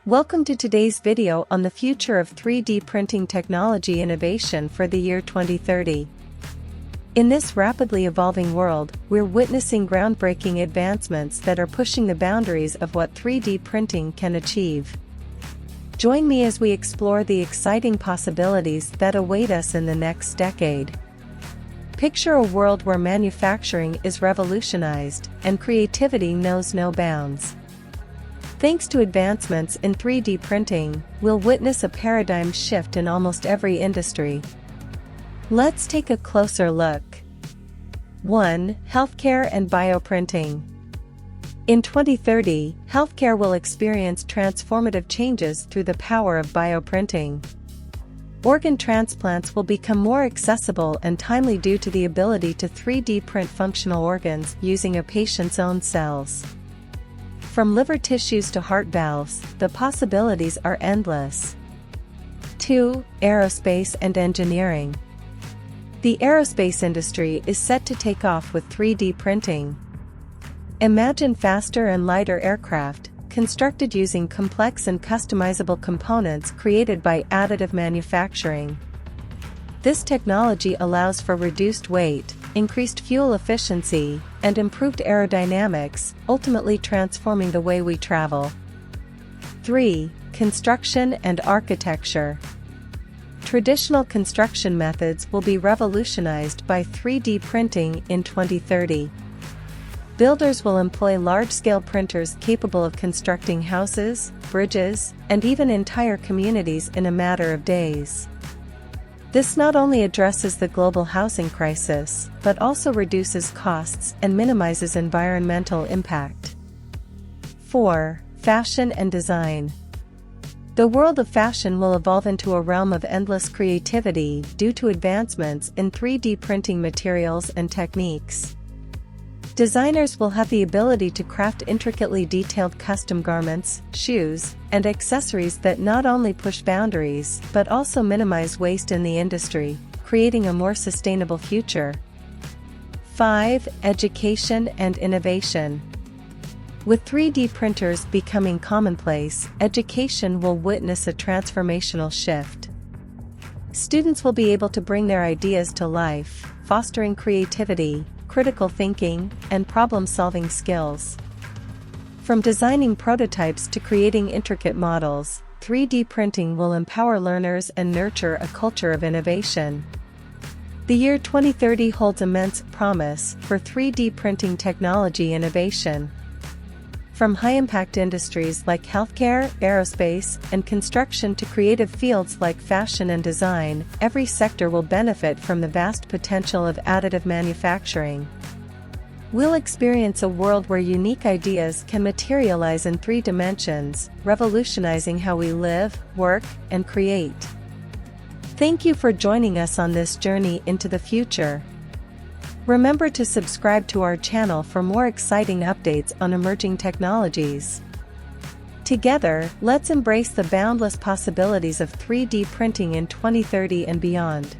Welcome to today's video on the future of 3D printing technology innovation for the year 2030. In this rapidly evolving world, we're witnessing groundbreaking advancements that are pushing the boundaries of what 3D printing can achieve. Join me as we explore the exciting possibilities that await us in the next decade. Picture a world where manufacturing is revolutionized and creativity knows no bounds. Thanks to advancements in 3D printing, we'll witness a paradigm shift in almost every industry. Let's take a closer look. 1. Healthcare and bioprinting. In 2030, healthcare will experience transformative changes through the power of bioprinting. Organ transplants will become more accessible and timely due to the ability to 3D print functional organs using a patient's own cells. From liver tissues to heart valves, the possibilities are endless. 2. Aerospace and Engineering. The aerospace industry is set to take off with 3D printing. Imagine faster and lighter aircraft, constructed using complex and customizable components created by additive manufacturing. This technology allows for reduced weight, increased fuel efficiency, and improved aerodynamics, ultimately transforming the way we travel. 3. Construction and architecture. Traditional construction methods will be revolutionized by 3D printing in 2030. Builders will employ large-scale printers capable of constructing houses, bridges, and even entire communities in a matter of days. This not only addresses the global housing crisis, but also reduces costs and minimizes environmental impact. 4. Fashion and design. The world of fashion will evolve into a realm of endless creativity due to advancements in 3D printing materials and techniques. Designers will have the ability to craft intricately detailed custom garments, shoes, and accessories that not only push boundaries but also minimize waste in the industry, creating a more sustainable future. 5. Education and innovation. With 3D printers becoming commonplace, education will witness a transformational shift. Students will be able to bring their ideas to life, fostering creativity, critical thinking, and problem-solving skills. From designing prototypes to creating intricate models, 3D printing will empower learners and nurture a culture of innovation. The year 2030 holds immense promise for 3D printing technology innovation. From high-impact industries like healthcare, aerospace, and construction to creative fields like fashion and design, every sector will benefit from the vast potential of additive manufacturing. We'll experience a world where unique ideas can materialize in 3 dimensions, revolutionizing how we live, work, and create. Thank you for joining us on this journey into the future. Remember to subscribe to our channel for more exciting updates on emerging technologies. Together, let's embrace the boundless possibilities of 3D printing in 2030 and beyond.